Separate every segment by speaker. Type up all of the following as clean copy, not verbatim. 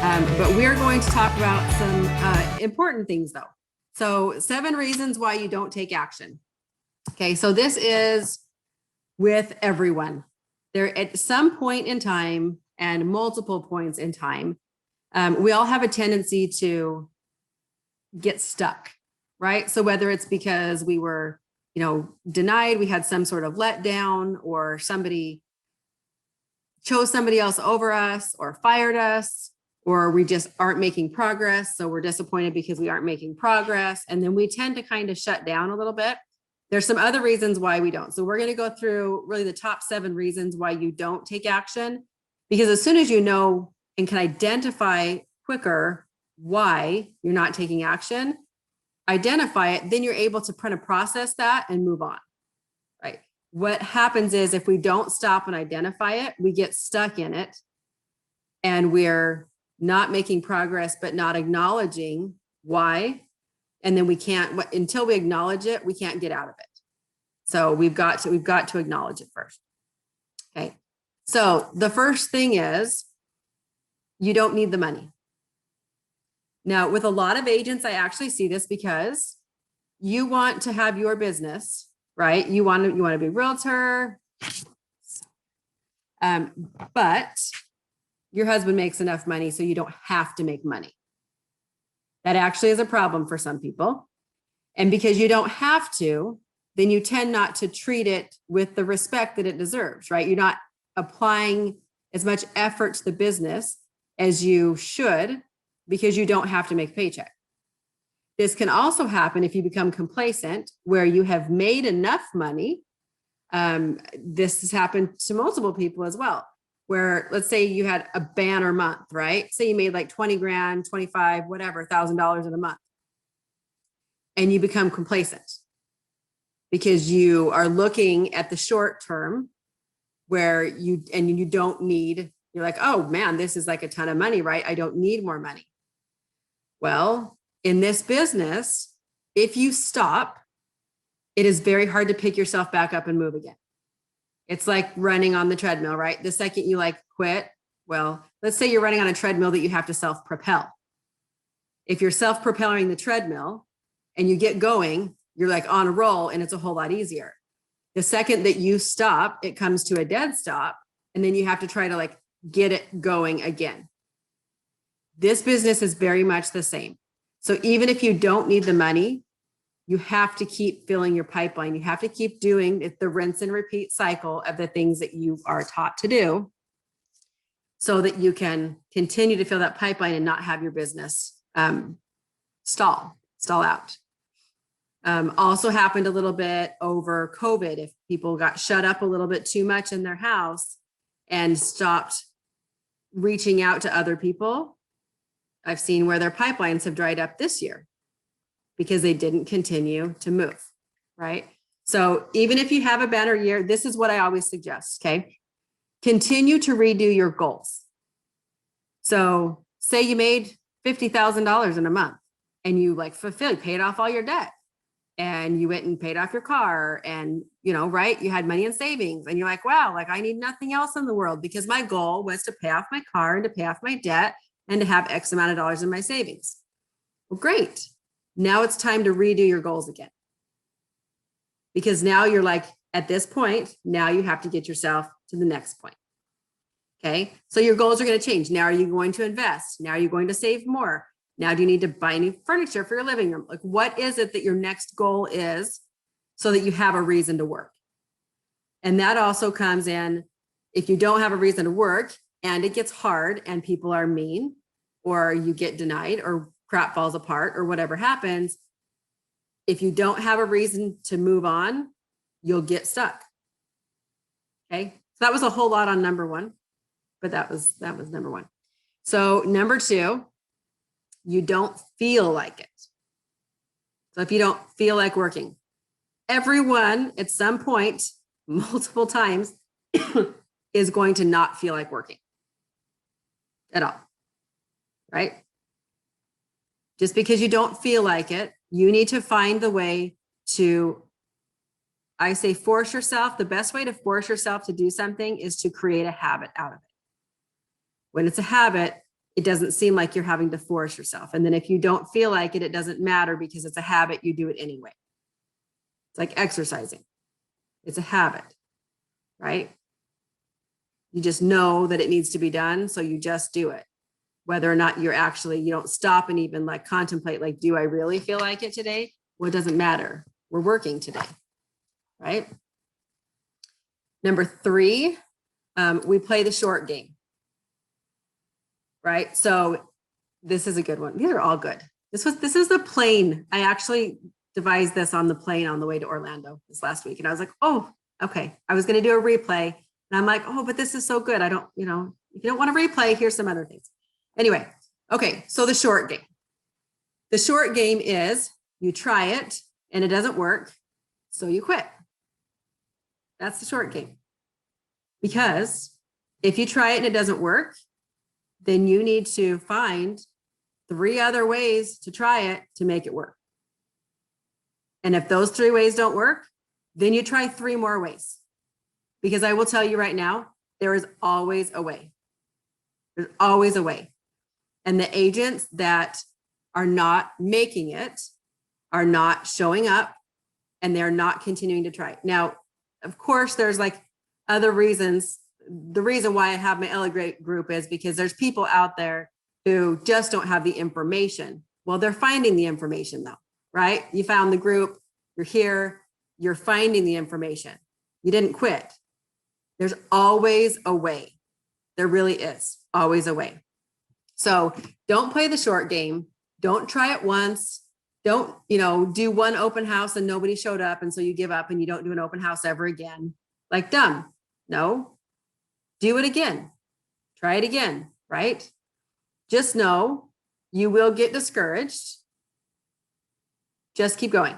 Speaker 1: But we're going to talk about some important things though. So 7 reasons why you don't take action. Okay, so this is with everyone. There at some point in time and multiple points in time, we all have a tendency to get stuck, right? So whether it's because we were, denied, we had some sort of letdown, or somebody chose somebody else over us or fired us, or we just aren't making progress. So we're disappointed because we aren't making progress. And then we tend to kind of shut down a little bit. There's some other reasons why we don't. So we're going to go through really the top 7 reasons why you don't take action, because as soon as you know and can identify quicker why you're not taking action, identify it, then you're able to kind of process that and move on, right? What happens is if we don't stop and identify it, we get stuck in it and we're not making progress, but not acknowledging why. And then we can't, until we acknowledge it, we can't get out of it. So we've got to acknowledge it first. Okay. So the first thing is you don't need the money. Now, with a lot of agents, I actually see this because you want to have your business, right? You want to be a realtor, but your husband makes enough money so you don't have to make money. That actually is a problem for some people. And because you don't have to, then you tend not to treat it with the respect that it deserves, right? You're not applying as much effort to the business as you should because you don't have to make a paycheck. This can also happen if you become complacent, where you have made enough money. This has happened to multiple people as well, where let's say you had a banner month, right? Say you made like 20 grand, 25, whatever, $1,000 in a month. And you become complacent because you are looking at the short term where you don't need, you're like, oh man, this is like a ton of money, right? I don't need more money. Well, in this business, if you stop, it is very hard to pick yourself back up and move again. It's like running on the treadmill, right? The second you quit, well, let's say you're running on a treadmill that you have to self-propel. If you're self-propelling the treadmill and you get going, you're on a roll and it's a whole lot easier. The second that you stop, it comes to a dead stop, and then you have to try to get it going again. This business is very much the same. So even if you don't need the money, you have to keep filling your pipeline. You have to keep doing the rinse and repeat cycle of the things that you are taught to do so that you can continue to fill that pipeline and not have your business stall out. Also happened a little bit over COVID. If people got shut up a little bit too much in their house and stopped reaching out to other people, I've seen where their pipelines have dried up this year because they didn't continue to move, right? So even if you have a better year, this is what I always suggest, okay? Continue to redo your goals. So say you made $50,000 in a month and you paid off all your debt and you went and paid off your car and, right? You had money in savings and you're like, wow, I need nothing else in the world because my goal was to pay off my car and to pay off my debt and to have X amount of dollars in my savings. Well, great. Now it's time to redo your goals again. Because now you're at this point, now you have to get yourself to the next point. Okay. So your goals are going to change. Now, are you going to invest? Now, are you going to save more? Now, do you need to buy new furniture for your living room? What is it that your next goal is so that you have a reason to work? And that also comes in if you don't have a reason to work and it gets hard and people are mean or you get denied or crap falls apart or whatever happens. If you don't have a reason to move on, you'll get stuck. Okay. So that was a whole lot on number 1, but that was number 1. So number 2, you don't feel like it. So if you don't feel like working, everyone at some point, multiple times, is going to not feel like working at all, right? Just because you don't feel like it, you need to find the way to, I say, force yourself. The best way to force yourself to do something is to create a habit out of it. When it's a habit, it doesn't seem like you're having to force yourself. And then if you don't feel like it, it doesn't matter because it's a habit, you do it anyway. It's like exercising. It's a habit, right? You just know that it needs to be done. So you just do it. Whether or not you don't stop and even like contemplate, like, do I really feel like it today? Well, it doesn't matter. We're working today, right? Number 3, we play the short game, right? So this is a good one. These are all good. This is the plane. I actually devised this on the plane on the way to Orlando this last week. And I was like, oh, okay. I was going to do a replay. And I'm like, oh, but this is so good. I don't, if you don't want to replay, here's some other things. Anyway, okay. So the short game. The short game is you try it and it doesn't work. So you quit. That's the short game. Because if you try it and it doesn't work, then you need to find 3 other ways to try it to make it work. And if those 3 ways don't work, then you try 3 more ways. Because I will tell you right now, there is always a way. There's always a way. And the agents that are not making it are not showing up and they're not continuing to try. Now, of course, there's like other reasons. The reason why I have my Elevate group is because there's people out there who just don't have the information. Well, they're finding the information though, right? You found the group, you're here, you're finding the information. You didn't quit. There's always a way. There really is always a way. So don't play the short game. Don't try it once. Don't, do one open house and nobody showed up. And so you give up and you don't do an open house ever again. Like dumb. No, do it again. Try it again, right? Just know you will get discouraged. Just keep going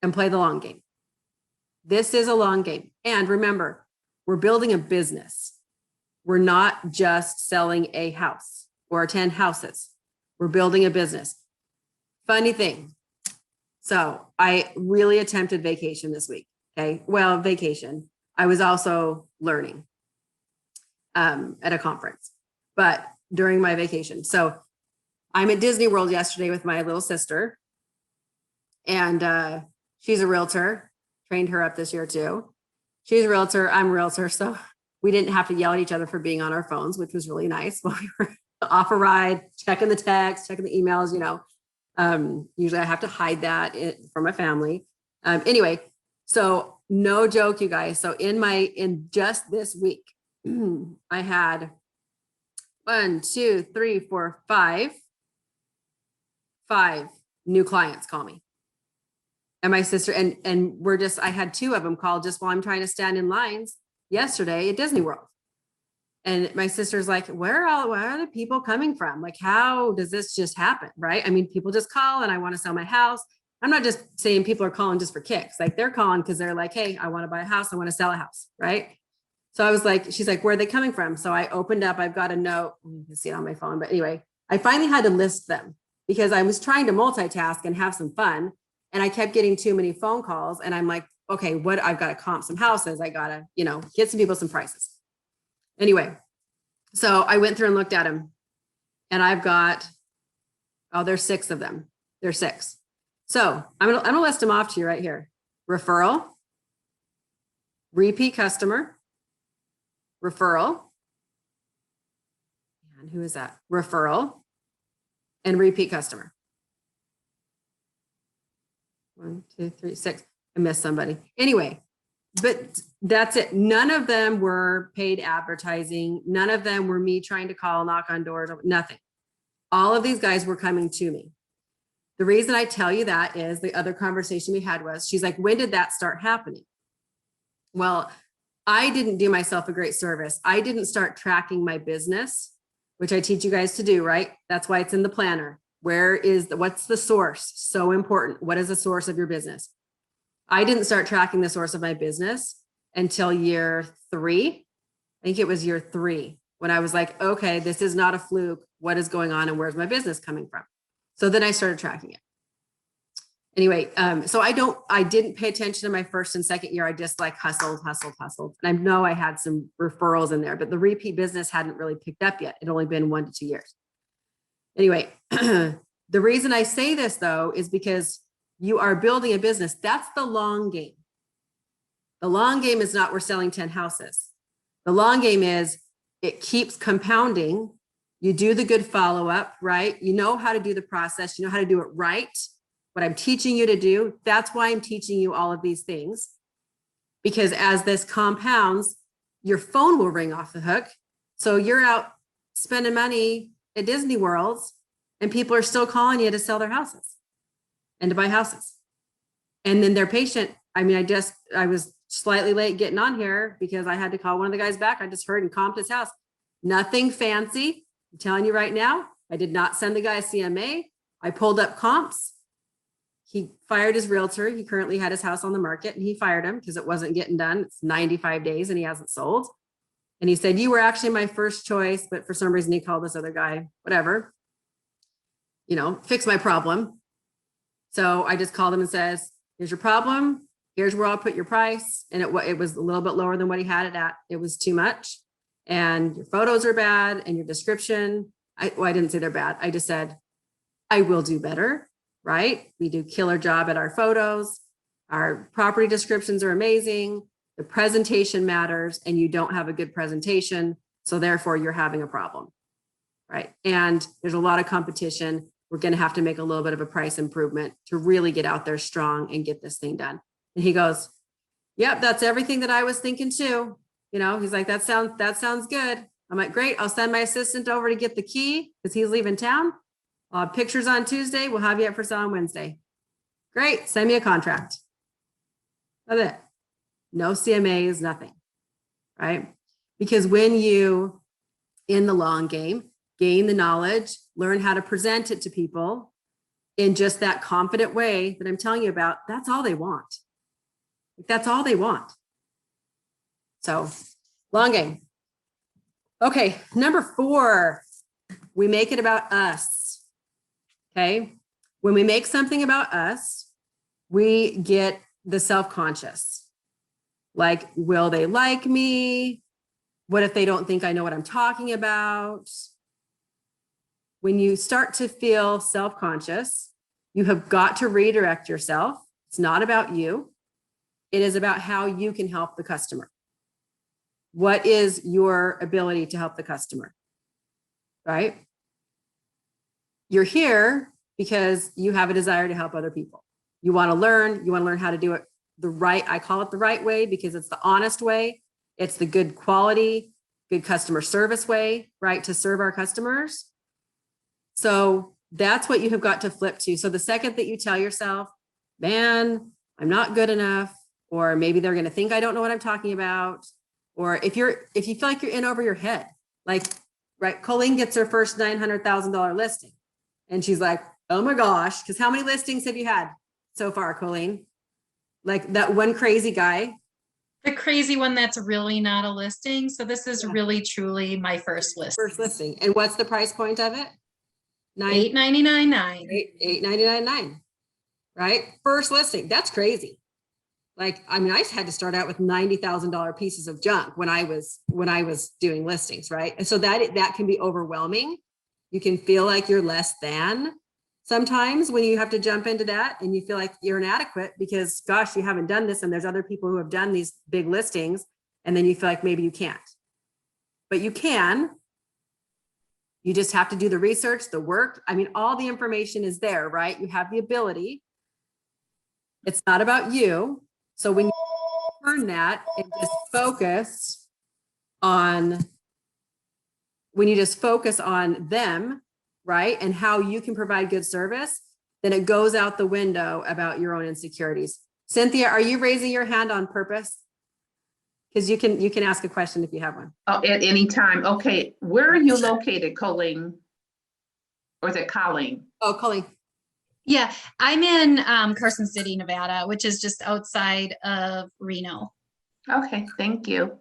Speaker 1: and play the long game. This is a long game. And remember, we're building a business. We're not just selling a house or 10 houses. We're building a business. Funny thing. So I really attempted vacation this week. Okay. Well, vacation. I was also learning at a conference, but during my vacation. So I'm at Disney World yesterday with my little sister, and she's a realtor, trained her up this year too. She's a realtor, I'm a realtor. So we didn't have to yell at each other for being on our phones, which was really nice while we were off a ride, checking the text, checking the emails, usually I have to hide that from my family. Anyway, so no joke, you guys. So in just this week, I had 5 new clients call me. And my sister, and I had 2 of them call just while I'm trying to stand in lines yesterday at Disney World. And my sister's like, where are the people coming from? Like, how does this just happen? Right? I mean, people just call and I want to sell my house. I'm not just saying people are calling just for kicks. Like they're calling because they're like, hey, I want to buy a house. I want to sell a house. Right? So I was like, she's like, where are they coming from? So I opened up, I've got a note. You can see it on my phone. But anyway, I finally had to list them because I was trying to multitask and have some fun. And I kept getting too many phone calls. And I'm like, okay, I've got to comp some houses. I got to, get some people some prices. Anyway, so I went through and looked at them and I've got, there's 6 of them. There's 6. So I'm going to list them off to you right here. Referral, repeat customer, referral. And who is that? Referral and repeat customer. 1, 2, 3, 6. I missed somebody. Anyway, but that's it. None of them were paid advertising. None of them were me trying to call, knock on doors, nothing. All of these guys were coming to me. The reason I tell you that is the other conversation we had was, she's like, when did that start happening? Well, I didn't do myself a great service. I didn't start tracking my business, which I teach you guys to do, right? That's why it's in the planner. What's the source? So important. What is the source of your business? I didn't start tracking the source of my business until year 3. I think it was year 3 when I was like, okay, this is not a fluke. What is going on and where's my business coming from? So then I started tracking it. Anyway, so I didn't pay attention to my first and second year. I just like hustled. And I know I had some referrals in there, but the repeat business hadn't really picked up yet. It'd only been 1 to 2 years. Anyway, the reason I say this though, is because you are building a business. That's the long game. The long game is not we're selling 10 houses. The long game is it keeps compounding. You do the good follow-up, right? You know how to do the process. You know how to do it right. What I'm teaching you to do, that's why I'm teaching you all of these things. Because as this compounds, your phone will ring off the hook. So you're out spending money at Disney Worlds and people are still calling you to sell their houses and to buy houses. And then they're patient. I mean, I was slightly late getting on here because I had to call one of the guys back. I just heard and comped his house. Nothing fancy. I'm telling you right now, I did not send the guy a CMA. I pulled up comps. He fired his realtor. He currently had his house on the market and he fired him because it wasn't getting done. It's 95 days and he hasn't sold. And he said, you were actually my first choice, but for some reason he called this other guy, whatever, fix my problem. So I just called him and says, here's your problem. Here's where I'll put your price. And it was a little bit lower than what he had it at. It was too much. And your photos are bad and your description. I didn't say they're bad. I just said, I will do better, right? We do killer job at our photos. Our property descriptions are amazing. The presentation matters and you don't have a good presentation. So therefore you're having a problem, right? And there's a lot of competition. We're going to have to make a little bit of a price improvement to really get out there strong and get this thing done. And he goes, yep, that's everything that I was thinking too. He's like, that sounds good. I'm like, great. I'll send my assistant over to get the key because he's leaving town. I'll have pictures on Tuesday. We'll have you up for sale on Wednesday. Great. Send me a contract. That's it. No CMAs, nothing, right? Because when you, in the long game, gain the knowledge, learn how to present it to people in just that confident way that I'm telling you about, that's all they want. That's all they want. So long game. Okay, number 4, we make it about us. Okay, when we make something about us, we get the self-conscious. Like, will they like me? What if they don't think I know what I'm talking about? When you start to feel self-conscious, you have got to redirect yourself. It's not about you. It is about how you can help the customer. What is your ability to help the customer, right? You're here because you have a desire to help other people. You want to learn how to do it the right, I call it the right way because it's the honest way. It's the good quality, good customer service way, right? To serve our customers. So that's what you have got to flip to. So the second that you tell yourself, man, I'm not good enough, or maybe they're going to think I don't know what I'm talking about. Or if you feel like you're in over your head, like, right, Colleen gets her first $900,000 listing and she's like, oh my gosh, because how many listings have you had so far, Colleen? Like that one crazy guy.
Speaker 2: The crazy one that's really not a listing. So this is really truly my first listing.
Speaker 1: First listing. And what's the price point of it?
Speaker 2: $899.9.
Speaker 1: $899.9. Right? First listing. That's crazy. Like, I mean, I had to start out with $90,000 pieces of junk when I was doing listings, right? And so that can be overwhelming. You can feel like you're less than sometimes when you have to jump into that and you feel like you're inadequate because, gosh, you haven't done this and there's other people who have done these big listings, and then you feel like maybe you can't. But you can. You just have to do the research, the work. I mean, all the information is there, right? You have the ability. It's not about you. So when you turn that and just focus on, when you just focus on them, right, and how you can provide good service, then it goes out the window about your own insecurities. Cynthia, are you raising your hand on purpose? Because you can ask a question if you have one.
Speaker 3: Oh, at any time. Okay, where are you located, Colleen? Or is it Colleen?
Speaker 1: Oh, Colleen.
Speaker 2: Yeah, I'm in Carson City, Nevada, which is just outside of Reno.
Speaker 3: Okay, thank you.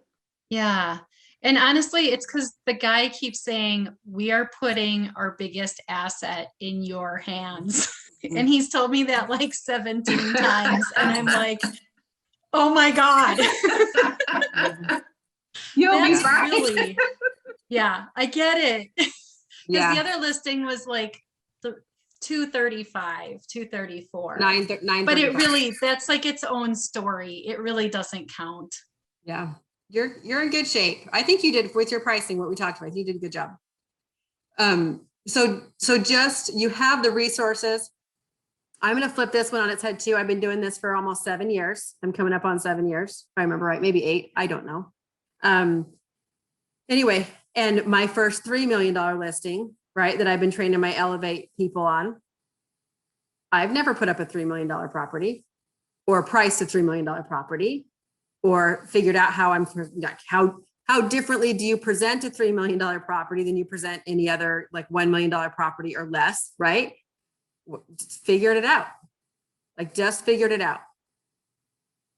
Speaker 2: Yeah. And honestly, it's because the guy keeps saying, we are putting our biggest asset in your hands. And he's told me that like 17 times. And I'm like, oh my God.
Speaker 3: You'll be
Speaker 2: That's
Speaker 3: right.
Speaker 2: really, yeah, I get it. the
Speaker 1: Yeah.
Speaker 2: other listing was like the 235, 234.
Speaker 1: 9.
Speaker 2: But it really, that's like its own story. It really doesn't count.
Speaker 1: Yeah. You're in good shape. I think you did with your pricing, what we talked about. You did a good job. So just, you have the resources. I'm going to flip this one on its head too. I've been doing this for almost 7 years. I'm coming up on 7 years, if I remember right, maybe 8. I don't know. Anyway, and my first $3 million listing, right, that I've been training my Elevate people on, I've never put up a $3 million property or priced a $3 million property or figured out how how differently do you present a $3 million property than you present any other like $1 million property or less, right? Figured it out. Like just figured it out.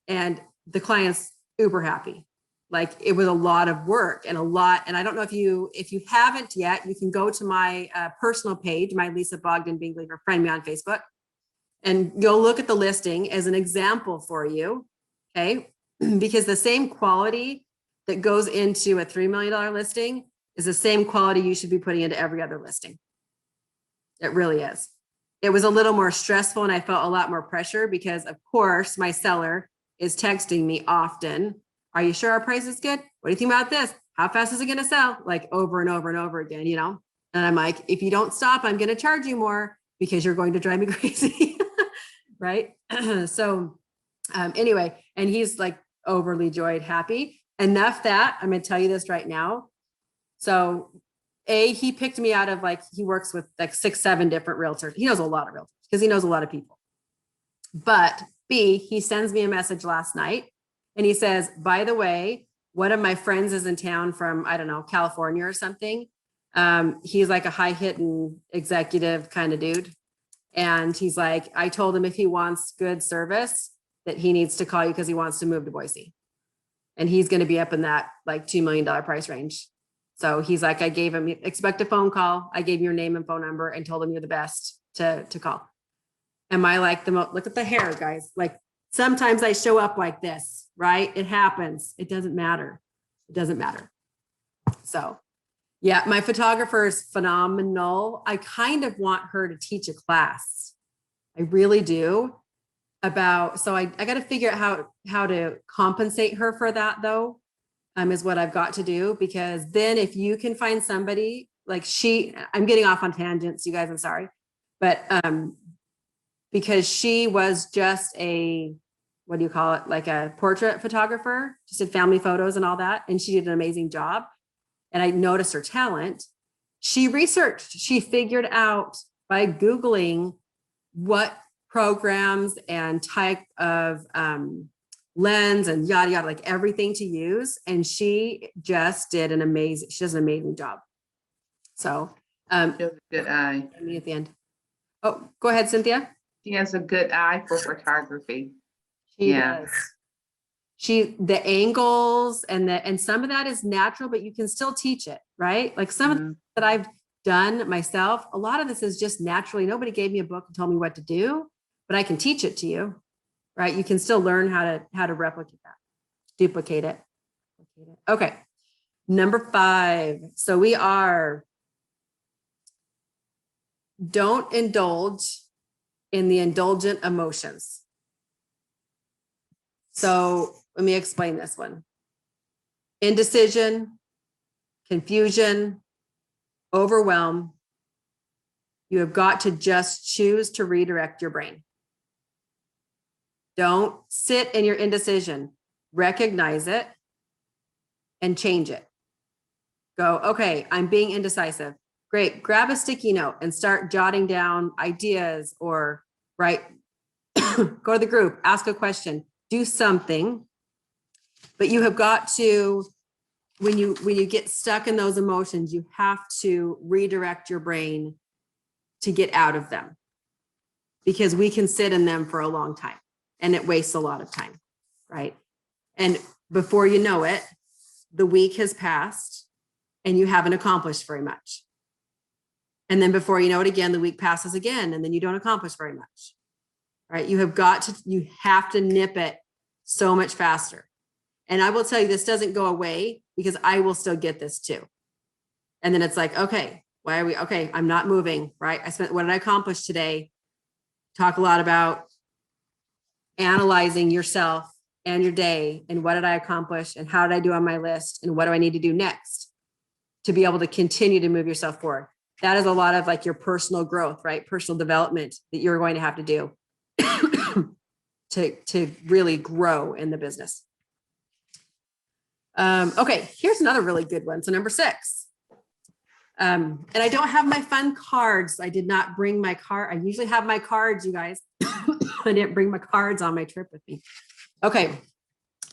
Speaker 1: And the client's uber happy. Like it was a lot of work and I don't know if you haven't yet, you can go to my personal page, my Lisa Bogdan Bingley, or friend me on Facebook, and you'll look at the listing as an example for you. Okay. Because the same quality that goes into a $3 million listing is the same quality you should be putting into every other listing. It really is. It was a little more stressful and I felt a lot more pressure because of course my seller is texting me often. Are you sure our price is good? What do you think about this? How fast is it going to sell? Like over and over and over again, you know? And I'm like, if you don't stop, I'm going to charge you more because you're going to drive me crazy. Right. So anyway, and he's like overly joyed, happy. Enough that I'm going to tell you this right now. So he picked me out of like, he works with like 6, 7 different realtors. He knows a lot of realtors because he knows a lot of people. But B, he sends me a message last night and he says, by the way, one of my friends is in town from, I don't know, California or something. He's like a high hitting executive kind of dude. And he's like, I told him if he wants good service that he needs to call you because he wants to move to Boise. And he's going to be up in that like $2 million price range. So he's like, I gave him, expect a phone call. I gave your name and phone number and told him you're the best to call. Am I like look at the hair, guys. Like sometimes I show up like this, right? It happens. It doesn't matter. It doesn't matter. So yeah, my photographer is phenomenal. I kind of want her to teach a class. I really do. So I got to figure out how to compensate her for that though, is what I've got to do, because then if you can find somebody like I'm getting off on tangents, you guys, I'm sorry, but because she was just what do you call it? Like a portrait photographer, just did family photos and all that. And she did an amazing job. And I noticed her talent. She researched, she figured out by Googling what programs and type of lens and yada, yada, like everything to use. And she just did she does an amazing job. So,
Speaker 3: She has a good eye.
Speaker 1: me at the end. Oh, go ahead, Cynthia.
Speaker 3: She has a good eye for photography.
Speaker 1: She
Speaker 3: Yeah.
Speaker 1: does. The angles and some of that is natural, but you can still teach it, right? Like some of the that I've done myself, a lot of this is just naturally. Nobody gave me a book and told me what to do, but I can teach it to you, right? You can still learn how to replicate that, duplicate it. Okay. Number 5. So we are, don't indulge in the indulgent emotions. So let me explain this one. Indecision, confusion, overwhelm. You have got to just choose to redirect your brain. Don't sit in your indecision. Recognize it and change it. Go, okay, I'm being indecisive. Great, grab a sticky note and start jotting down ideas or go to the group, ask a question, do something. But you have got to, when you get stuck in those emotions, you have to redirect your brain to get out of them, because we can sit in them for a long time and it wastes a lot of time, right? And before you know it, the week has passed and you haven't accomplished very much. And then before you know it again, the week passes again, and then you don't accomplish very much, right? You have to nip it so much faster. And I will tell you, this doesn't go away because I will still get this too. And then it's like, okay, Why are we, okay, I'm not moving, right? What did I accomplish today? Talk a lot about analyzing yourself and your day and what did I accomplish and how did I do on my list and what do I need to do next to be able to continue to move yourself forward. That is a lot of like your personal growth, right? Personal development that you're going to have to do to really grow in the business. Okay, here's another really good one. So number 6. And I don't have my fun cards. I did not bring my card. I usually have my cards, you guys. I didn't bring my cards on my trip with me. Okay,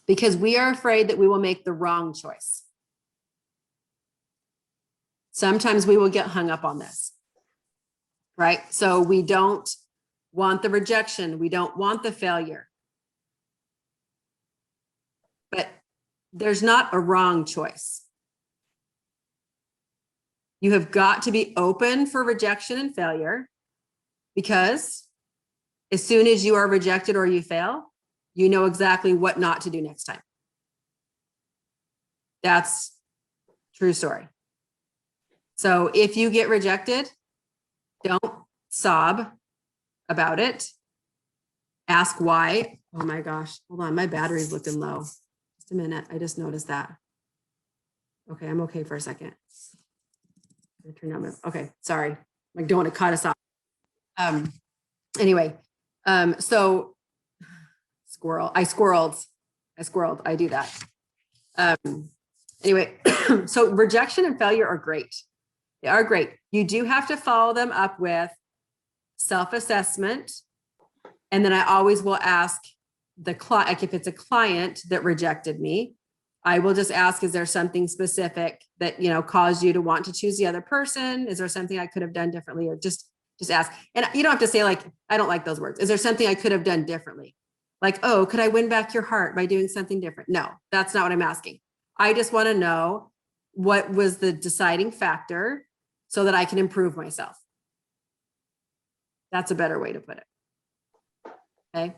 Speaker 1: because we are afraid that we will make the wrong choice. Sometimes we will get hung up on this, right? So we don't want the rejection. We don't want the failure. But there's not a wrong choice. You have got to be open for rejection and failure, because as soon as you are rejected or you fail, you know exactly what not to do next time. That's true story. So if you get rejected, don't sob about it. Ask why. Oh my gosh, hold on, my battery's looking low. Just a minute, I just noticed that. Okay, I'm okay for a second. Turn on my, okay, sorry. I don't want to cut us off. Anyway, so I squirreled, I do that. Anyway, so rejection and failure are great. They are great. You do have to follow them up with self-assessment. And then I always will ask the client, like if it's a client that rejected me, I will just ask, is there something specific that, caused you to want to choose the other person? Is there something I could have done differently? Or just ask. And you don't have to say like, I don't like those words. Is there something I could have done differently? Like, oh, could I win back your heart by doing something different? No, that's not what I'm asking. I just want to know what was the deciding factor so that I can improve myself. That's a better way to put it. Okay.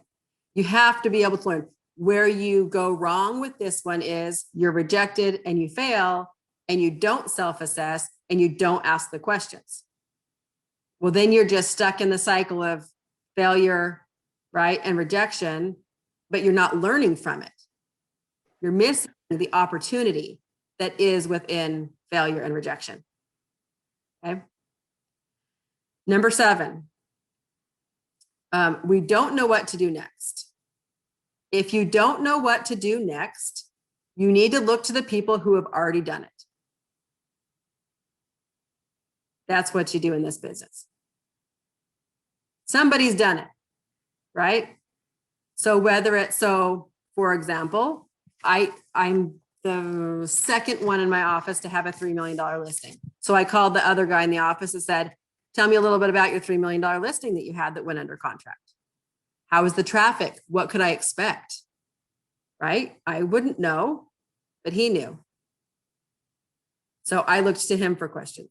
Speaker 1: You have to be able to learn. Where you go wrong with this one is you're rejected and you fail and you don't self-assess and you don't ask the questions. Well, then you're just stuck in the cycle of failure, right? And rejection, but you're not learning from it. You're missing the opportunity that is within failure and rejection. Okay. Number 7, we don't know what to do next. If you don't know what to do next, you need to look to the people who have already done it. That's what you do in this business. Somebody's done it, right? So for example, I'm the second one in my office to have a $3 million listing. So I called the other guy in the office and said, tell me a little bit about your $3 million listing that you had that went under contract. How was the traffic? What could I expect? Right? I wouldn't know, but he knew. So I looked to him for questions.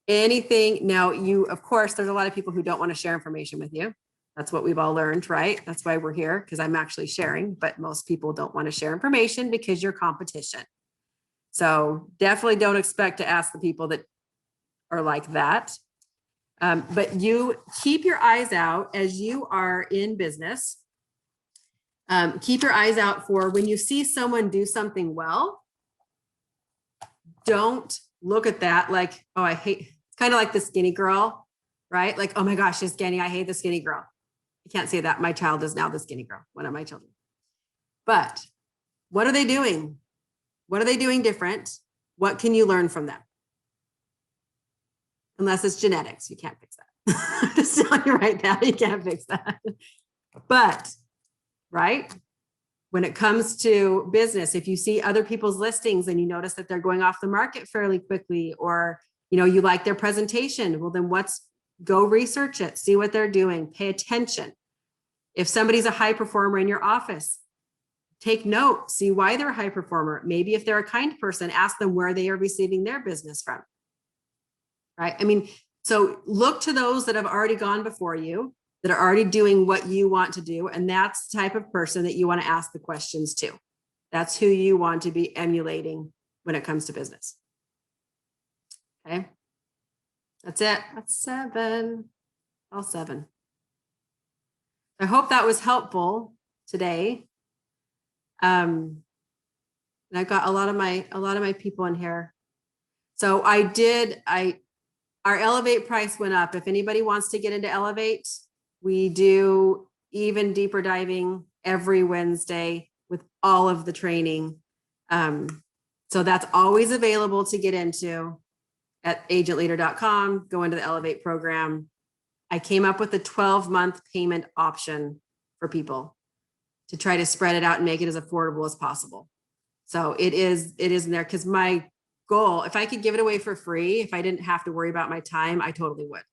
Speaker 1: Anything. Now of course, there's a lot of people who don't want to share information with you. That's what we've all learned, right? That's why we're here, because I'm actually sharing, but most people don't want to share information because you're competition. So definitely don't expect to ask the people that are like that. But you keep your eyes out as you are in business. Keep your eyes out for when you see someone do something well. Don't look at that like, oh, I hate, it's kind of like the skinny girl, right? Like, oh my gosh, she's skinny. I hate the skinny girl. I can't say that. My child is now the skinny girl, one of my children. But what are they doing? What are they doing different? What can you learn from them? Unless it's genetics, you can't fix that. I'm just telling you right now, you can't fix that. But, right, when it comes to business, if you see other people's listings and you notice that they're going off the market fairly quickly, or you like their presentation, well then go research it, see what they're doing, pay attention. If somebody's a high performer in your office, take note, see why they're a high performer. Maybe if they're a kind person, ask them where they are receiving their business from. Right? I mean, so look to those that have already gone before you, that are already doing what you want to do. And that's the type of person that you want to ask the questions to. That's who you want to be emulating when it comes to business. Okay. That's it. That's 7. All 7. I hope that was helpful today. And I've got a lot of my people in here. So our Elevate price went up. If anybody wants to get into Elevate, we do even deeper diving every Wednesday with all of the training. So that's always available to get into at agentleader.com. Go into the Elevate program. I came up with a 12-month payment option for people to try to spread it out and make it as affordable as possible. So it is in there, because my goal, if I could give it away for free, if I didn't have to worry about my time, I totally would.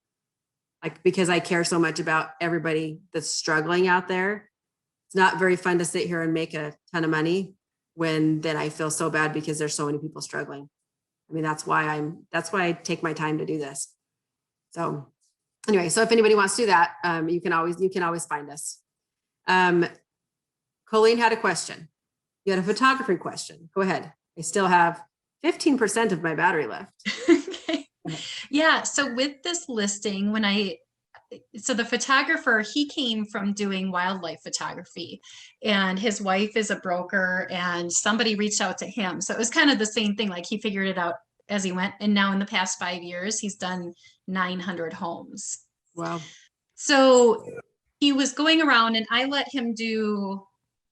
Speaker 1: Like, because I care so much about everybody that's struggling out there. It's not very fun to sit here and make a ton of money when then I feel so bad because there's so many people struggling. I mean, that's why I take my time to do this. So anyway, so if anybody wants to do that, you can always find us. Colleen had a question. You had a photography question. Go ahead. I still have 15% of my battery left.
Speaker 2: Okay. Yeah. So with this listing, so the photographer, he came from doing wildlife photography, and his wife is a broker, and somebody reached out to him. So it was kind of the same thing. Like, he figured it out as he went. And now in the past 5 years, he's done 900 homes.
Speaker 1: Wow.
Speaker 2: So he was going around, and I let him do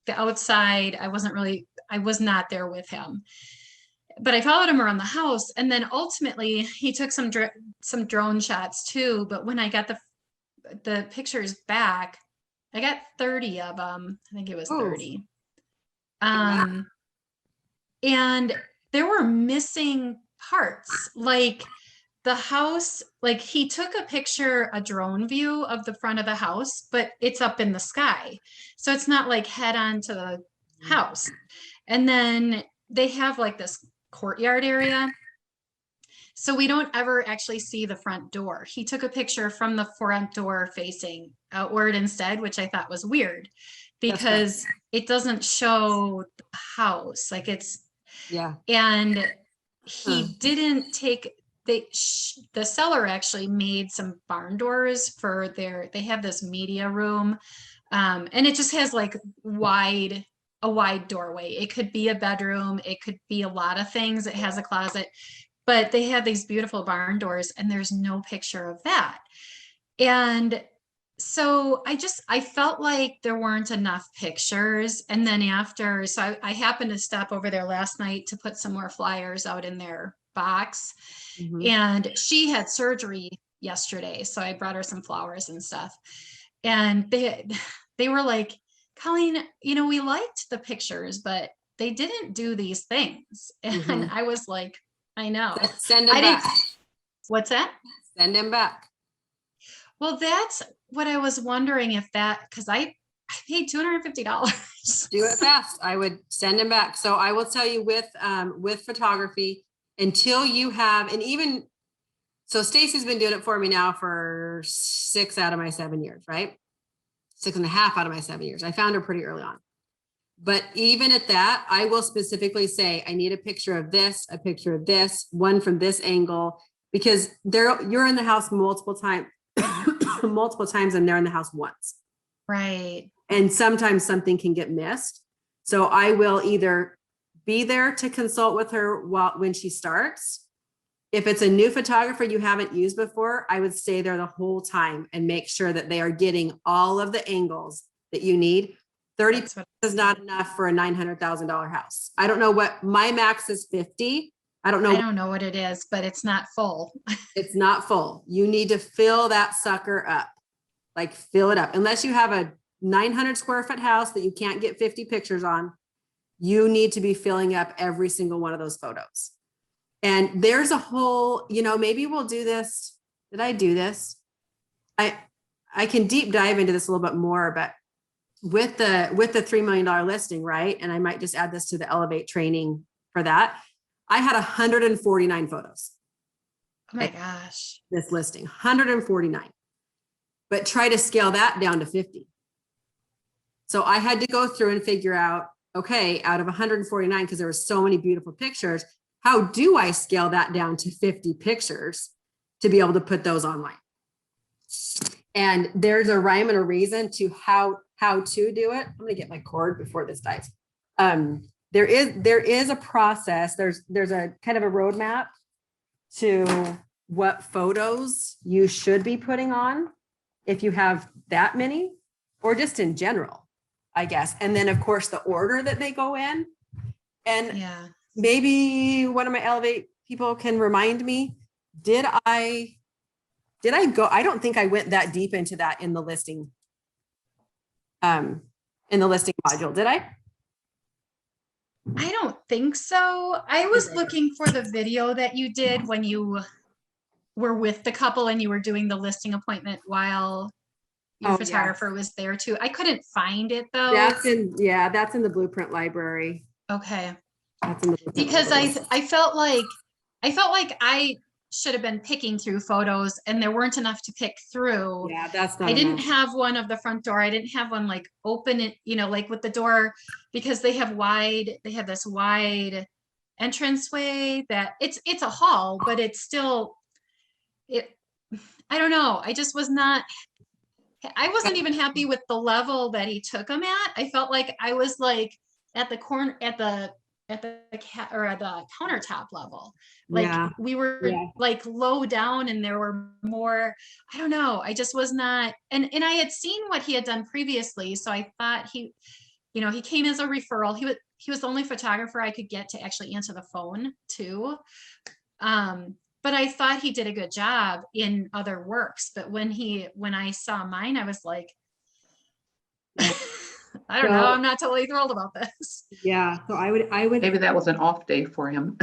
Speaker 2: the outside. I was not there with him, but I followed him around the house. And then ultimately he took some drone shots too. But when I got the pictures back, I got 30 of them. I think it was 30. And there were missing parts, like the house. Like, he took a drone view of the front of the house, but it's up in the sky. So it's not like head on to the house. And then they have like this courtyard area. So we don't ever actually see the front door. He took a picture from the front door facing outward instead, which I thought was weird, because it doesn't show the house. Like, and he didn't take, the seller actually made some barn doors for they have this media room. And it just has like a wide doorway. It could be a bedroom. It could be a lot of things. It has a closet, but they have these beautiful barn doors, and there's no picture of that. And so I felt like there weren't enough pictures. And then so I happened to stop over there last night to put some more flyers out in their box. Mm-hmm. And she had surgery yesterday, so I brought her some flowers and stuff. And they were like, Colleen, we liked the pictures, but they didn't do these things. And mm-hmm. I was like, I know.
Speaker 1: Send them back.
Speaker 2: What's that?
Speaker 1: Send them back.
Speaker 2: Well, that's what I was wondering, because I paid $250.
Speaker 1: Do it fast. I would send them back. So I will tell you with photography, until you have, and even, so Stacy's been doing it for me now for 6 out of my 7 years, right? 6.5 out of my 7 years. I found her pretty early on. But even at that, I will specifically say, I need a picture of this, one from this angle, because you're in the house multiple times, and they're in the house once.
Speaker 2: Right.
Speaker 1: And sometimes something can get missed. So I will either be there to consult with her when she starts. If it's a new photographer you haven't used before, I would stay there the whole time and make sure that they are getting all of the angles that you need. 30 is not enough for a $900,000 house. I don't know what my max is. 50. I don't know
Speaker 2: what it is, but it's not full.
Speaker 1: It's not full. You need to fill that sucker up. Like, fill it up. Unless you have a 900 square foot house that you can't get 50 pictures on, you need to be filling up every single one of those photos. And there's a whole, maybe we'll do this. Did I do this? I can deep dive into this a little bit more, but with the $3 million listing, right? And I might just add this to the Elevate training for that. I had 149 photos.
Speaker 2: Oh my gosh.
Speaker 1: This listing, 149. But try to scale that down to 50. So I had to go through and figure out, okay, out of 149, because there were so many beautiful pictures, how do I scale that down to 50 pictures to be able to put those online? And there's a rhyme and a reason to how to do it. I'm gonna get my cord before this dies. There is a process. There's a kind of a roadmap to what photos you should be putting on if you have that many, or just in general, I guess. And then of course the order that they go in. And
Speaker 2: Yeah.
Speaker 1: maybe one of my Elevate people can remind me, did I go? I don't think I went that deep into that in the listing module, did I?
Speaker 2: I don't think so. I was looking for the video that you did when you were with the couple and you were doing the listing appointment while your
Speaker 1: Oh, yeah.
Speaker 2: photographer was there too. I couldn't find it though.
Speaker 1: That's in the blueprint library.
Speaker 2: Okay.
Speaker 1: That's in the blueprint
Speaker 2: Because
Speaker 1: library.
Speaker 2: I felt like I should have been picking through photos and there weren't enough to pick through.
Speaker 1: Yeah, that's not
Speaker 2: I didn't
Speaker 1: enough.
Speaker 2: have one of the front door. I didn't have one like open it, like with the door, because they have this wide entranceway that it's a hall, but it's still, I don't know. I just I wasn't even happy with the level that he took them at. I felt like I was like at the corner, at the countertop level. Like
Speaker 1: Yeah.
Speaker 2: we were
Speaker 1: Yeah.
Speaker 2: like low down and there were more, I don't know. I just was not, and I had seen what he had done previously. So I thought he came as a referral. He was the only photographer I could get to actually answer the phone too. But I thought he did a good job in other works. But when I saw mine, I was like, I don't know. I'm not totally thrilled about this.
Speaker 1: Yeah. So I would
Speaker 3: Maybe that was an off day for him.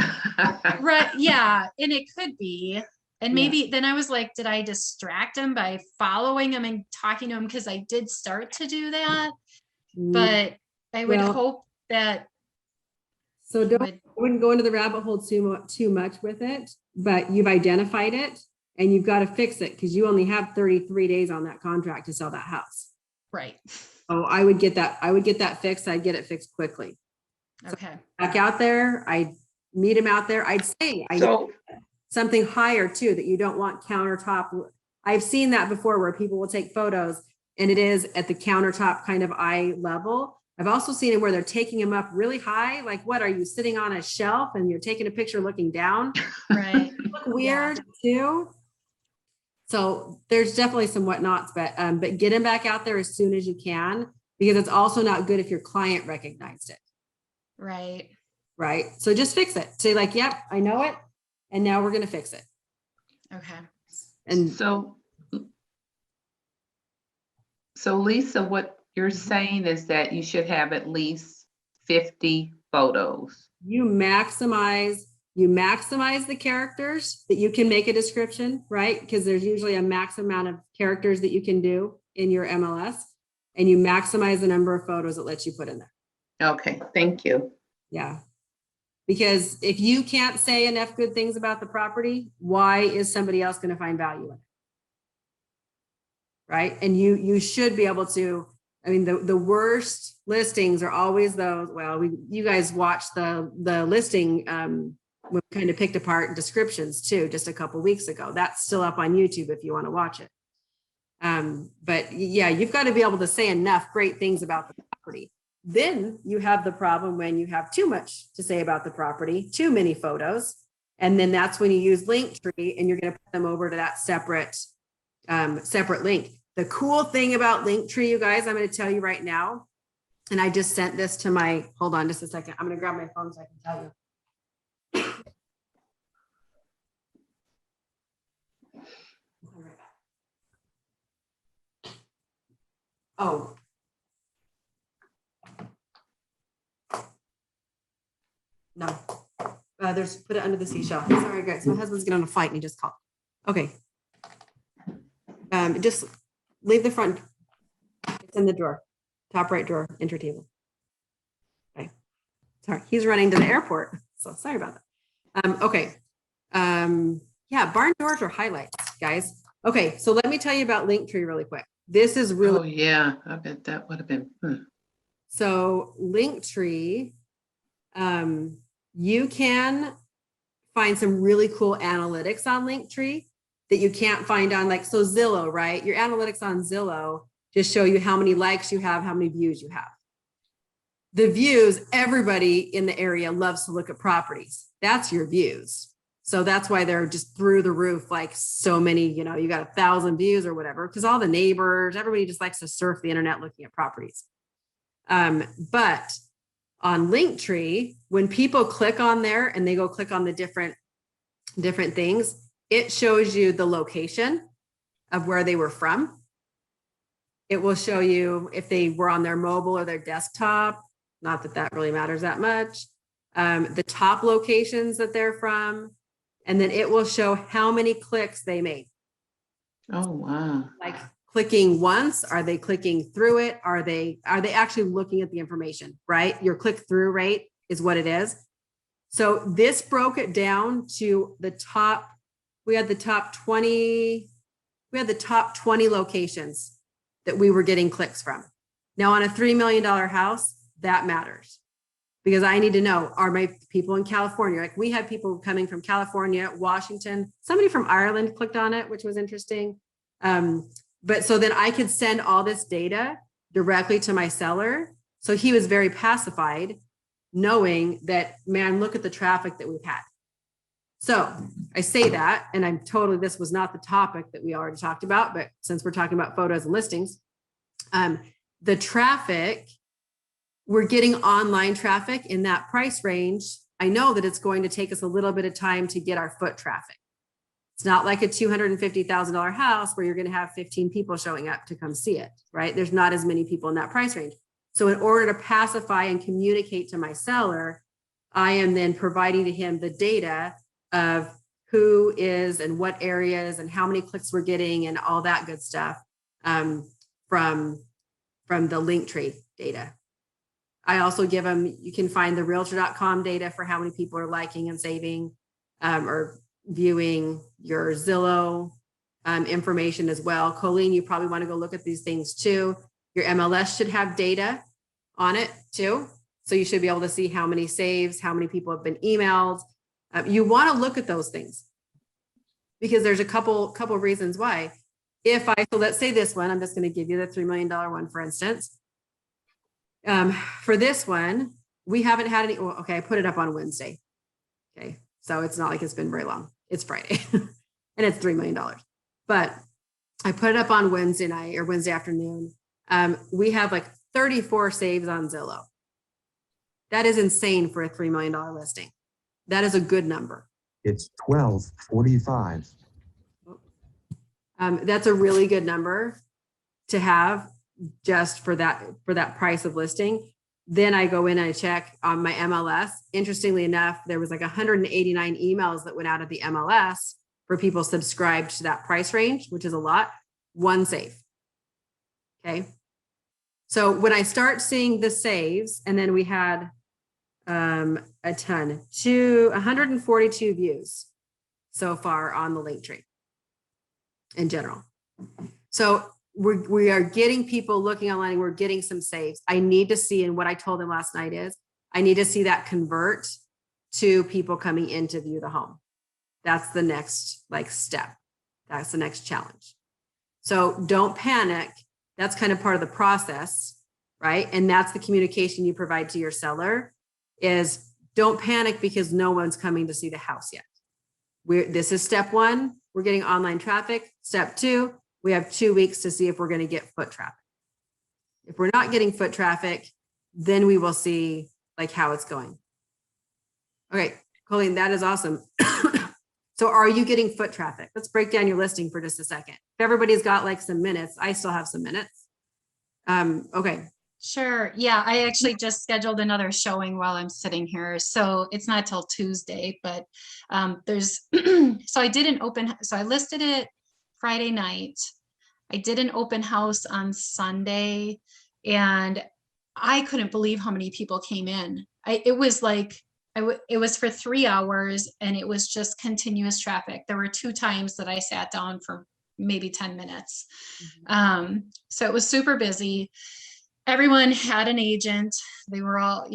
Speaker 2: Right. Yeah. And it could be. And maybe then I was like, did I distract him by following him and talking to him? Because I did start to do that. But I would hope that.
Speaker 1: So I wouldn't go into the rabbit hole too much with it, but you've identified it and you've got to fix it because you only have 33 days on that contract to sell that house.
Speaker 2: Right.
Speaker 1: So I would get that fixed. I'd get it fixed quickly.
Speaker 2: Okay.
Speaker 1: So back out there, I'd meet him out there. I'd say something higher too, that you don't want countertop. I've seen that before where people will take photos and it is at the countertop kind of eye level. I've also seen it where they're taking them up really high. Like, what are you sitting on a shelf and you're taking a picture looking down?
Speaker 2: Right.
Speaker 1: Look weird too. So there's definitely some whatnots, but get them back out there as soon as you can, because it's also not good if your client recognized it.
Speaker 2: Right.
Speaker 1: Right. So just fix it. Say like, yep, I know it. And now we're going to fix it.
Speaker 2: Okay.
Speaker 1: And
Speaker 3: so Lisa, what you're saying is that you should have at least 50 photos.
Speaker 1: You maximize the characters that you can make a description, right? Because there's usually a max amount of characters that you can do in your MLS, and you maximize the number of photos it lets you put in there.
Speaker 3: Okay, thank you.
Speaker 1: Yeah. Because if you can't say enough good things about the property, why is somebody else going to find value in it? Right. And you should be able to, I mean, the worst listings are always those, well, you guys watched the listing, we kind of picked apart descriptions too, just a couple of weeks ago. That's still up on YouTube if you want to watch it. But yeah, you've got to be able to say enough great things about the property. Then you have the problem when you have too much to say about the property, too many photos. And then that's when you use Linktree and you're going to put them over to that separate link. The cool thing about Linktree, you guys, I'm going to tell you right now, and I just sent this to hold on just a second. I'm going to grab my phone so I can tell you. Oh. No. Put it under the seashell. Sorry, guys. My husband's getting on a flight and he just called. Okay. Just leave the front. It's in the drawer. Top right drawer, enter table. Okay. Sorry. He's running to the airport. So sorry about that. Okay. Yeah, barn doors are highlights, guys. Okay. So let me tell you about Linktree really quick. This is really.
Speaker 3: Oh yeah, I bet that would have been.
Speaker 1: So Linktree, you can find some really cool analytics on Linktree that you can't find on like, so Zillow, right? Your analytics on Zillow just show you how many likes you have, how many views you have. The views, everybody in the area loves to look at properties. That's your views. So that's why they're just through the roof, like so many, you know, you got 1,000 views or whatever, because all the neighbors, everybody just likes to surf the internet looking at properties. But on Linktree, when people click on there and they go click on the different things, it shows you the location of where they were from. It will show you if they were on their mobile or their desktop. Not that that really matters that much. The top locations that they're from, and then it will show how many clicks they made.
Speaker 3: Oh, wow.
Speaker 1: Like clicking once, are they clicking through it? Are they actually looking at the information, right? Your click through rate is what it is. So this broke it down to the top. We had the top 20 locations that we were getting clicks from. Now on a $3 million house, that matters because I need to know, are my people in California? Like we had people coming from California, Washington, somebody from Ireland clicked on it, which was interesting. But so then I could send all this data directly to my seller. So he was very pacified knowing that, man, look at the traffic that we've had. So I say that, and I'm totally, this was not the topic that we already talked about, but since we're talking about photos and listings, the traffic, we're getting online traffic in that price range. I know that it's going to take us a little bit of time to get our foot traffic. It's not like a $250,000 house where you're going to have 15 people showing up to come see it, right? There's not as many people in that price range. So in order to pacify and communicate to my seller, I am then providing to him the data of who is and what areas and how many clicks we're getting and all that good stuff from the Linktree data. I also give them, you can find the Realtor.com data for how many people are liking and saving or viewing your Zillow information as well. Colleen, you probably want to go look at these things too. Your MLS should have data on it too. So you should be able to see how many saves, how many people have been emailed. You want to look at those things because there's a couple reasons why. So let's say this one, I'm just going to give you the $3 million one, for instance. For this one, we haven't had any, well, okay, I put it up on Wednesday. Okay. So it's not like it's been very long. It's Friday and it's $3 million, but I put it up on Wednesday night or Wednesday afternoon. We have like 34 saves on Zillow. That is insane for a $3 million listing. That is a good number.
Speaker 4: It's 12:45.
Speaker 1: That's a really good number to have just for that price of listing. Then I go in and I check on my MLS. Interestingly enough, there was like 189 emails that went out of the MLS for people subscribed to that price range, which is a lot. One save. Okay. So when I start seeing the saves, and then we had a ton, 142 views so far on the Linktree in general. So we are getting people looking online. We're getting some saves. I need to see, and what I told them last night is I need to see that convert to people coming in to view the home. That's the next step. That's the next challenge. So don't panic. That's kind of part of the process, right? And that's the communication you provide to your seller is don't panic because no one's coming to see the house yet. This is step one. We're getting online traffic. Step two, we have 2 weeks to see if we're going to get foot traffic. If we're not getting foot traffic, then we will see how it's going. Okay, Colleen, that is awesome. So are you getting foot traffic? Let's break down your listing for just a second. If everybody's got some minutes, I still have some minutes. Okay.
Speaker 2: Sure. Yeah, I actually just scheduled another showing while I'm sitting here. So it's not till Tuesday, but so I listed it Friday night. I did an open house on Sunday and I couldn't believe how many people came in. It was for 3 hours and it was just continuous traffic. There were 2 times that I sat down for maybe 10 minutes. So it was super busy. Everyone had an agent. They were all,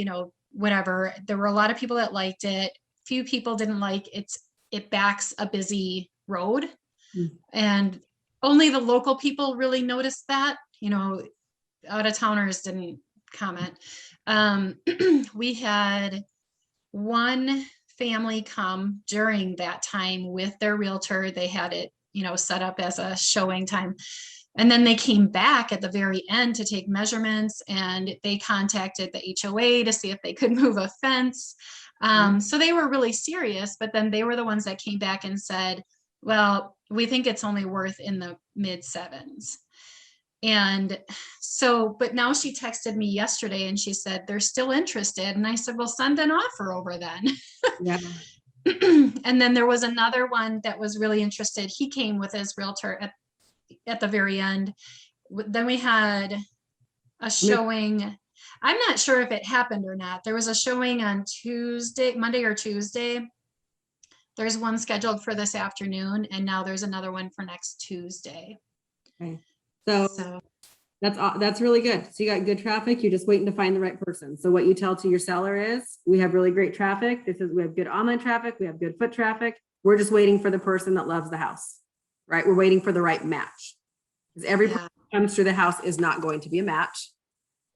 Speaker 2: whatever. There were a lot of people that liked it. few people didn't like it backs a busy road.
Speaker 1: Mm.
Speaker 2: And only the local people really noticed that, out of towners didn't comment. We had one family come during that time with their realtor. They had it, set up as a showing time. And then they came back at the very end to take measurements, and they contacted the HOA to see if they could move a fence. So they were really serious, but then they were the ones that came back and said, well, we think it's only worth in the mid sevens. And so, but now she texted me yesterday and she said, they're still interested. And I said, well, send an offer over then.
Speaker 1: Yeah.
Speaker 2: And then there was another one that was really interested. He came with his realtor at the very end. Then we had a showing. I'm not sure if it happened or not. There was a showing on Monday or Tuesday. There's one scheduled for this afternoon, and now there's another one for next Tuesday.
Speaker 1: Okay. So that's really good. So you got good traffic. You're just waiting to find the right person. So what you tell to your seller is, we have really great traffic. We have good online traffic. We have good foot traffic. We're just waiting for the person that loves the house, right? We're waiting for the right match, because every person that comes through the house is not going to be a match,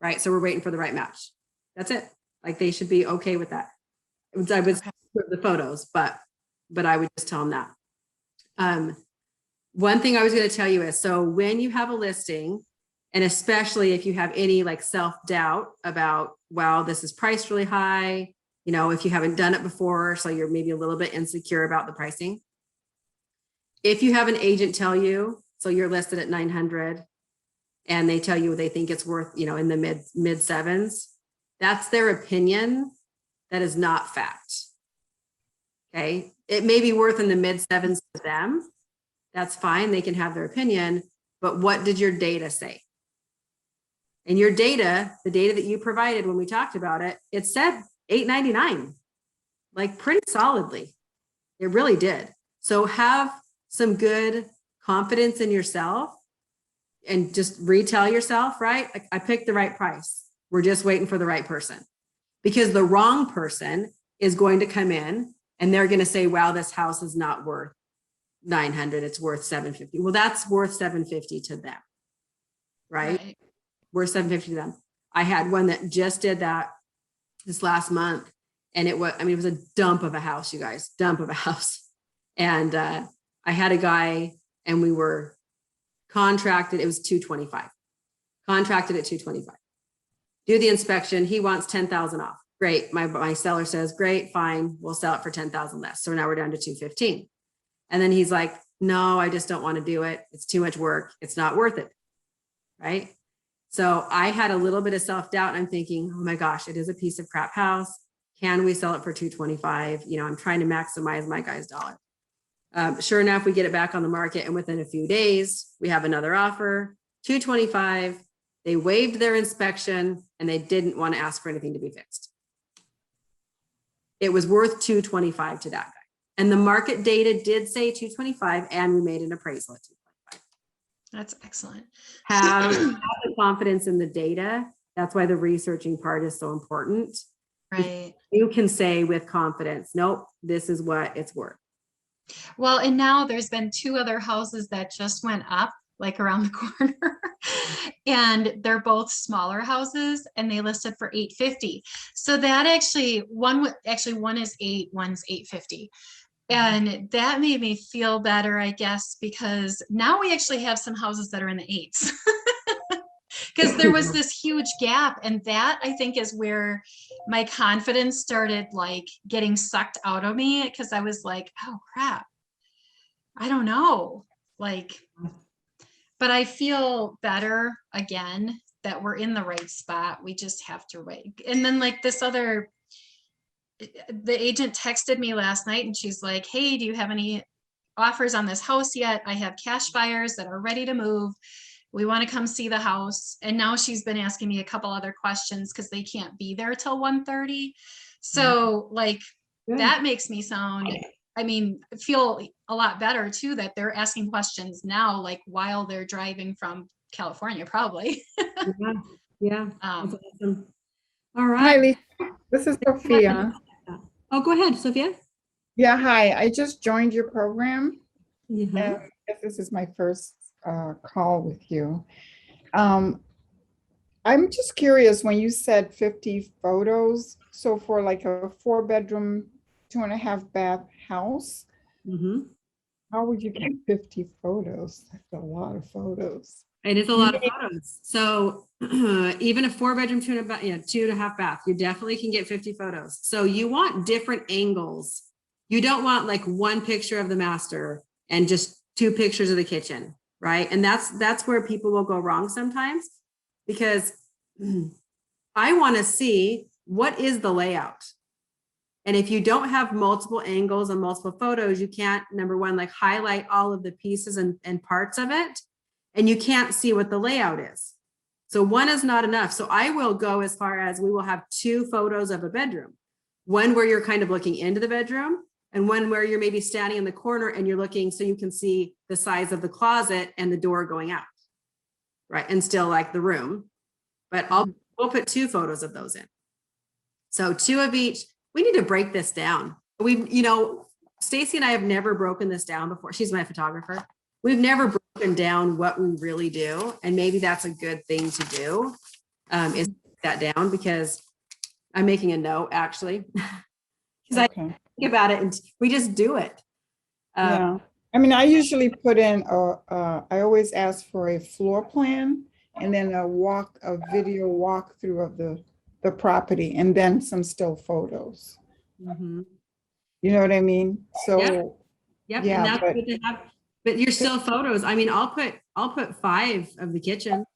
Speaker 1: right? So we're waiting for the right match. That's it. Like, they should be okay with that. I would put the photos, but I would just tell them that. One thing I was going to tell you is, so when you have a listing, and especially if you have any like self-doubt about, wow, this is priced really high, if you haven't done it before, so you're maybe a little bit insecure about the pricing. If you have an agent tell you, so you're listed at 900 and they tell you they think it's worth, in the mid sevens, that's their opinion. That is not fact. Okay. It may be worth in the mid sevens to them. That's fine. They can have their opinion, but what did your data say? And your data, the data that you provided when we talked about it, it said $899, like pretty solidly. It really did. So have some good confidence in yourself and just retell yourself, right? I picked the right price. We're just waiting for the right person, because the wrong person is going to come in and they're going to say, wow, this house is not worth 900. It's worth 750. Well, that's worth 750 to them, right? Worth 750 to them. I had one that just did that this last month, and it was a dump of a house, you guys, dump of a house. And I had a guy, and we were contracted. It was 225, contracted at 225. Do the inspection. He wants 10,000 off. Great. My seller says, great, fine. We'll sell it for 10,000 less. So now we're down to 215. And then he's like, no, I just don't want to do it. It's too much work. It's not worth it. Right. So I had a little bit of self-doubt. I'm thinking, oh my gosh, it is a piece of crap house. Can we sell it for 225? I'm trying to maximize my guy's dollar. Sure enough, we get it back on the market, and within a few days, we have another offer, 225. They waived their inspection and they didn't want to ask for anything to be fixed. It was worth 225 to that guy. And the market data did say 225, and we made an appraisal at 225.
Speaker 2: That's excellent.
Speaker 1: Have the confidence in the data. That's why the researching part is so important.
Speaker 2: Right.
Speaker 1: You can say with confidence, nope, this is what it's worth.
Speaker 2: Well, and now there's been 2 other houses that just went up, like around the corner, and they're both smaller houses, and they listed for 850. So that one is 8, one's 850. And that made me feel better, I guess, because now we actually have some houses that are in the 8s. Because there was this huge gap, and that I think is where my confidence started like getting sucked out of me, because I was like, oh crap, I don't know, like, but I feel better again that we're in the right spot. We just have to wait. And then like the agent texted me last night, and she's like, hey, do you have any offers on this house yet? I have cash buyers that are ready to move. We want to come see the house. And now she's been asking me a couple other questions because they can't be there till 1:30. So like, that makes me feel a lot better too, that they're asking questions now, like while they're driving from California, probably.
Speaker 1: Yeah. That's awesome. All
Speaker 5: Hi,
Speaker 1: right.
Speaker 5: Lisa. This is Sophia.
Speaker 1: Oh, go ahead, Sophia.
Speaker 5: Yeah, hi. I just joined your program.
Speaker 1: Mhm.
Speaker 5: And I guess this is my first call with you. Um, I'm just curious, when you said 50 photos, so for like a 4-bedroom, 2.5 bath house,
Speaker 1: Mhm.
Speaker 5: how would you get 50 photos? That's a lot of photos.
Speaker 1: It is a lot of photos. So even a 4-bedroom, 2.5 bath, you definitely can get 50 photos. So you want different angles. You don't want like one picture of the master and just 2 pictures of the kitchen, right? And that's where people will go wrong sometimes, because I want to see what is the layout. And if you don't have multiple angles and multiple photos, you can't, number one, like highlight all of the pieces and parts of it. And you can't see what the layout is. So one is not enough. So I will go as far as we will have 2 photos of a bedroom. One where you're kind of looking into the bedroom, and one where you're maybe standing in the corner and you're looking so you can see the size of the closet and the door going out. Right. And still like the room. But we'll put 2 photos of those in. So 2 of each. We need to break this down. Stacy and I have never broken this down before. She's my photographer. We've never broken down what we really do. And maybe that's a good thing to do, is break that down, because I'm making a note actually. Because I think about it and we just do it.
Speaker 5: Yeah. I mean, I usually put in, I always ask for a floor plan and then a video walkthrough of the property, and then some still photos.
Speaker 1: Mhm.
Speaker 5: You know what I mean? So,
Speaker 1: Yep.
Speaker 5: yeah,
Speaker 1: And that's
Speaker 5: but
Speaker 1: good to have. But you're still photos. I mean, I'll put 5 of the kitchen.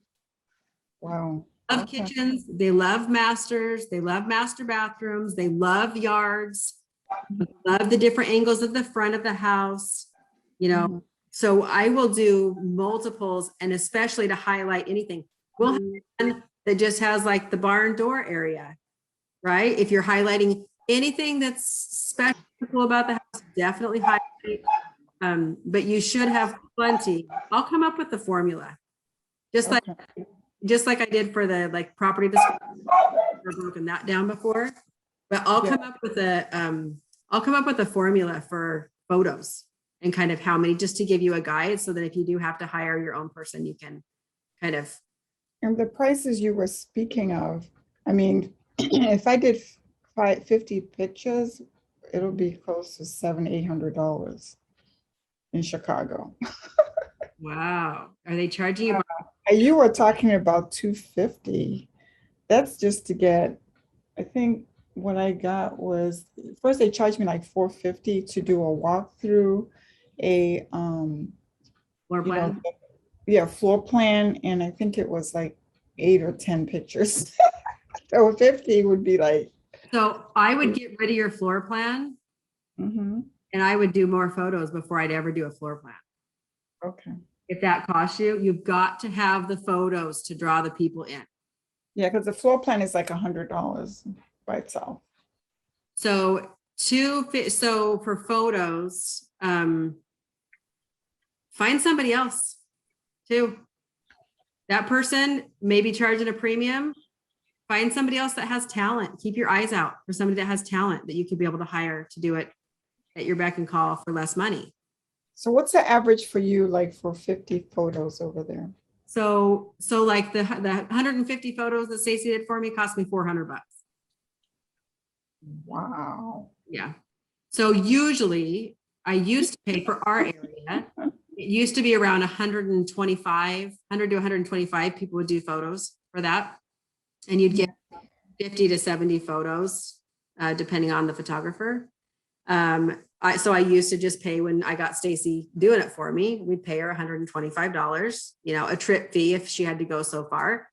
Speaker 5: wow.
Speaker 1: Love
Speaker 5: Okay.
Speaker 1: kitchens. They love masters. They love master bathrooms. They love yards. They love the different angles of the front of the house.
Speaker 5: Mhm.
Speaker 1: So I will do multiples, and especially to highlight anything. We'll have one that just has like the barn door area, right? If you're highlighting anything that's special about the house, definitely highlight. But you should have plenty. I'll come up with the formula, just like I did for the like property description. I've broken that down before, but I'll come up with a formula for photos and kind of how many, just to give you a guide, so that if you do have to hire your own person, you can kind of.
Speaker 5: And the prices you were speaking of, I mean, if I did 50 pictures, it'll be close to $700-800 in Chicago.
Speaker 1: Wow. Are they charging you?
Speaker 5: And you were talking about 250. That's just to get, I think what I got was, first they charged me like $450 to do a walkthrough, a
Speaker 1: Floor plan?
Speaker 5: floor plan, and I think it was like 8 or 10 pictures. So 50 would be like.
Speaker 1: So I would get rid of your floor plan,
Speaker 5: Mm-hmm.
Speaker 1: and I would do more photos before I'd ever do a floor plan.
Speaker 5: Okay.
Speaker 1: If that costs you, you've got to have the photos to draw the people in.
Speaker 5: Yeah, because the floor plan is like $100 by itself.
Speaker 1: So for photos, find somebody else too. That person may be charging a premium. Find somebody else that has talent. Keep your eyes out for somebody that has talent that you could be able to hire to do it at your beck and call for less money.
Speaker 5: So what's the average for you, like for 50 photos over there?
Speaker 1: So like the 150 photos that Stacey did for me cost me $400.
Speaker 5: Wow.
Speaker 1: Yeah. So usually I used to pay for our area. It used to be around 100 to 125 people would do photos for that. And you'd get 50 to 70 photos, depending on the photographer. So I used to just pay, when I got Stacy doing it for me, we'd pay her $125, a trip fee if she had to go so far.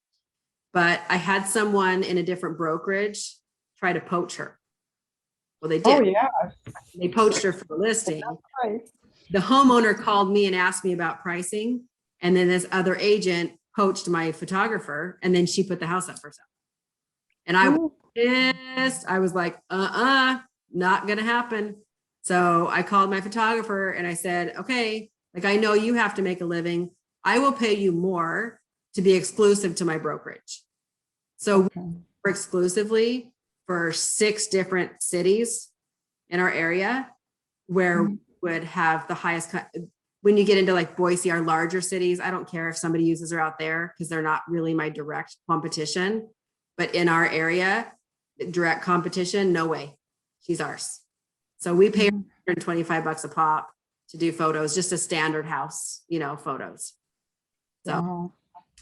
Speaker 1: But I had someone in a different brokerage try to poach her. Well, they did.
Speaker 5: Oh, yeah.
Speaker 1: They poached her for the listing.
Speaker 5: Right.
Speaker 1: The homeowner called me and asked me about pricing. And then this other agent poached my photographer, and then she put the house up for sale. And I was pissed. I was like, not gonna happen. So I called my photographer and I said, okay, like, I know you have to make a living. I will pay you more to be exclusive to my brokerage. So we're exclusively for 6 different cities in our area where
Speaker 5: Mhm.
Speaker 1: we would have the highest when you get into like Boise, our larger cities. I don't care if somebody uses her out there because they're not really my direct competition. But in our area, direct competition, no way. She's ours. So we pay
Speaker 5: Mhm.
Speaker 1: $125 a pop to do photos, just a standard house, photos. So
Speaker 5: Wow.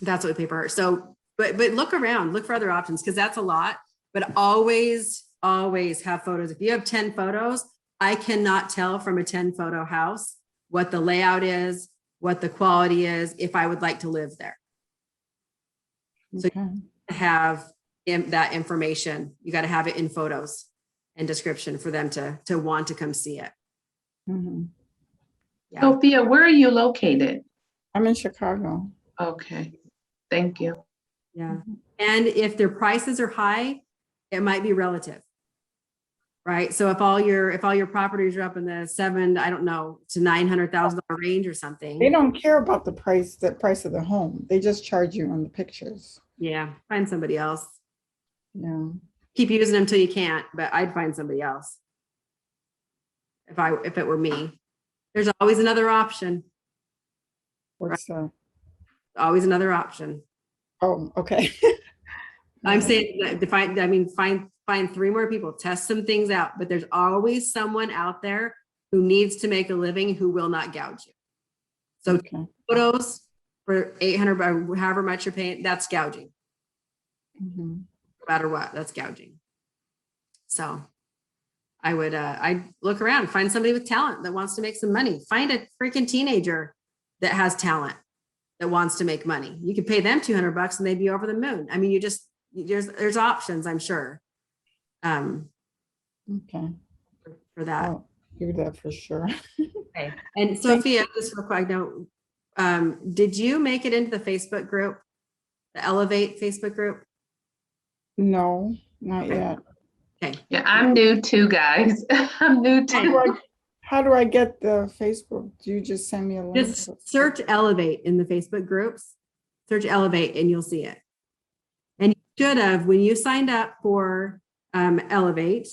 Speaker 1: that's what we pay for her. So, but look around, look for other options because that's a lot. But always have photos. If you have 10 photos, I cannot tell from a 10 photo house what the layout is, what the quality is, if I would like to live there. So
Speaker 5: Okay.
Speaker 1: to have that information, you got to have it in photos and description for them to want to come see it.
Speaker 5: Mhm.
Speaker 1: Yeah.
Speaker 3: Sophia, where are you located?
Speaker 5: I'm in Chicago.
Speaker 3: Okay, thank you.
Speaker 1: Yeah. And if their prices are high, it might be relative. Right. So if all your properties are up in the I don't know, to $900,000 range or
Speaker 5: They
Speaker 1: something.
Speaker 5: don't care about the price of the home. They just charge you on the pictures.
Speaker 1: Yeah. Find somebody else.
Speaker 5: Yeah.
Speaker 1: Keep using them till you can't, but I'd find somebody else. If it were me, there's always another option.
Speaker 5: What's that?
Speaker 1: Always another option.
Speaker 5: Oh, okay.
Speaker 1: I'm saying that find 3 more people, test some things out, but there's always someone out there who needs to make a living who will not gouge you. So
Speaker 5: Okay.
Speaker 1: photos for $800, however much you're paying, that's gouging.
Speaker 5: Mhm.
Speaker 1: No matter what, that's gouging. So I'd look around, find somebody with talent that wants to make some money. Find a freaking teenager that has talent that wants to make money. You could pay them $200 and they'd be over the moon. I mean, there's options, I'm sure.
Speaker 5: Okay.
Speaker 1: For that.
Speaker 5: I'll do that for sure.
Speaker 1: Okay. And Sophia, just real quick note, did you make it into the Facebook group, the Elevate Facebook group?
Speaker 5: No, not
Speaker 1: Okay.
Speaker 5: yet.
Speaker 1: Okay.
Speaker 3: Yeah, I'm new too, guys. I'm new too.
Speaker 5: How do I get the Facebook? Do you just send me a link?
Speaker 1: Just search Elevate in the Facebook groups. Search Elevate and you'll see it. And you should have, when you signed up for Elevate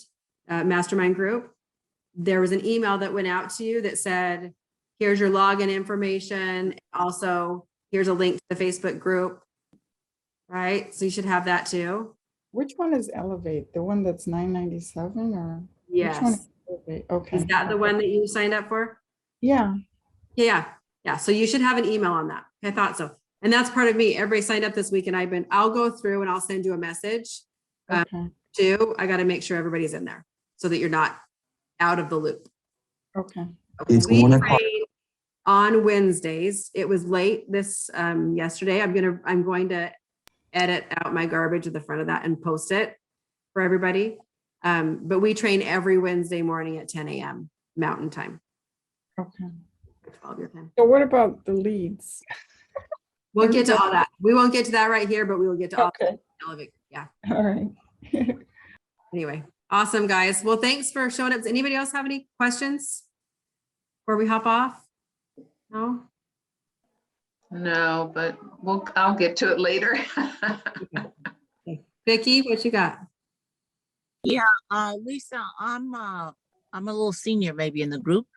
Speaker 1: Mastermind Group, there was an email that went out to you that said, here's your login information. Also, here's a link to the Facebook group. Right? So you should have that too.
Speaker 5: Which one is Elevate? The one that's $9.97 or?
Speaker 1: Yes.
Speaker 5: Which one is Elevate? Okay.
Speaker 1: Is that the one that you signed up for?
Speaker 5: Yeah.
Speaker 1: Yeah. Yeah. So you should have an email on that. I thought so. And that's part of me. Everybody signed up this week and I'll go through and I'll send you a message
Speaker 5: Okay.
Speaker 1: too. I got to make sure everybody's in there so that you're not out of the loop.
Speaker 5: Okay.
Speaker 4: It's
Speaker 1: We
Speaker 4: 1 o'clock.
Speaker 1: train on Wednesdays. It was late this yesterday. I'm going to edit out my garbage at the front of that and post it for everybody. But we train every Wednesday morning at 10 a.m. Mountain Time.
Speaker 5: Okay.
Speaker 1: 12 your time.
Speaker 5: So what about the leads?
Speaker 1: We'll get to all that. We won't get to that right here, but we will get to all
Speaker 5: Okay.
Speaker 1: that. Yeah.
Speaker 5: All right.
Speaker 1: Anyway, awesome, guys. Well, thanks for showing up. Does anybody else have any questions before we hop off? No?
Speaker 3: No, but I'll get to it later.
Speaker 1: Okay. Vicki, what you got?
Speaker 6: Yeah, Lisa, I'm a little senior maybe in the group.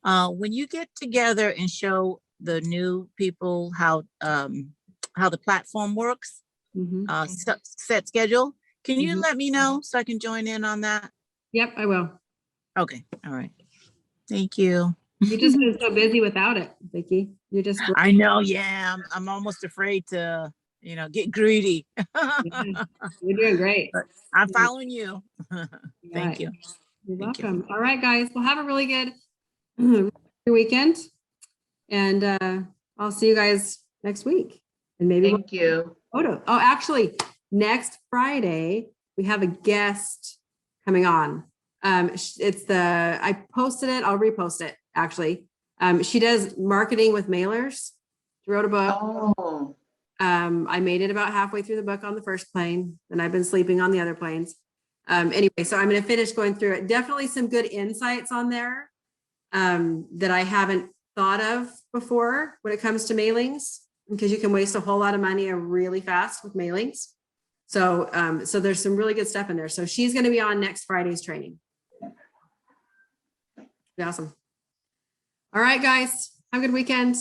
Speaker 6: When you get together and show the new people how the platform works,
Speaker 1: Mhm.
Speaker 6: set schedule, can you
Speaker 1: Mhm.
Speaker 6: let me know so I can join in on that?
Speaker 1: Yep, I will.
Speaker 6: Okay, all right. Thank you.
Speaker 1: You just been so busy without it, Vicki. You just
Speaker 6: I know, yeah, I'm almost afraid to, get greedy.
Speaker 1: you're doing great.
Speaker 6: But I'm following you.
Speaker 1: All
Speaker 6: Thank
Speaker 1: right.
Speaker 6: you.
Speaker 1: You're
Speaker 6: Thank you.
Speaker 1: welcome. All right, guys. Well, have a really good weekend. And I'll see you guys next week. And maybe
Speaker 3: Thank you.
Speaker 1: photo. Oh, actually, next Friday, we have a guest coming on. I posted it. I'll repost it, actually. She does marketing with mailers. She wrote a book.
Speaker 3: Oh,
Speaker 1: I made it about halfway through the book on the first plane, and I've been sleeping on the other planes. Anyway, so I'm going to finish going through it. Definitely some good insights on there that I haven't thought of before when it comes to mailings, because you can waste a whole lot of money really fast with mailings. So there's some really good stuff in there. So she's going to be on next Friday's training. Be awesome. All right, guys, have a good weekend.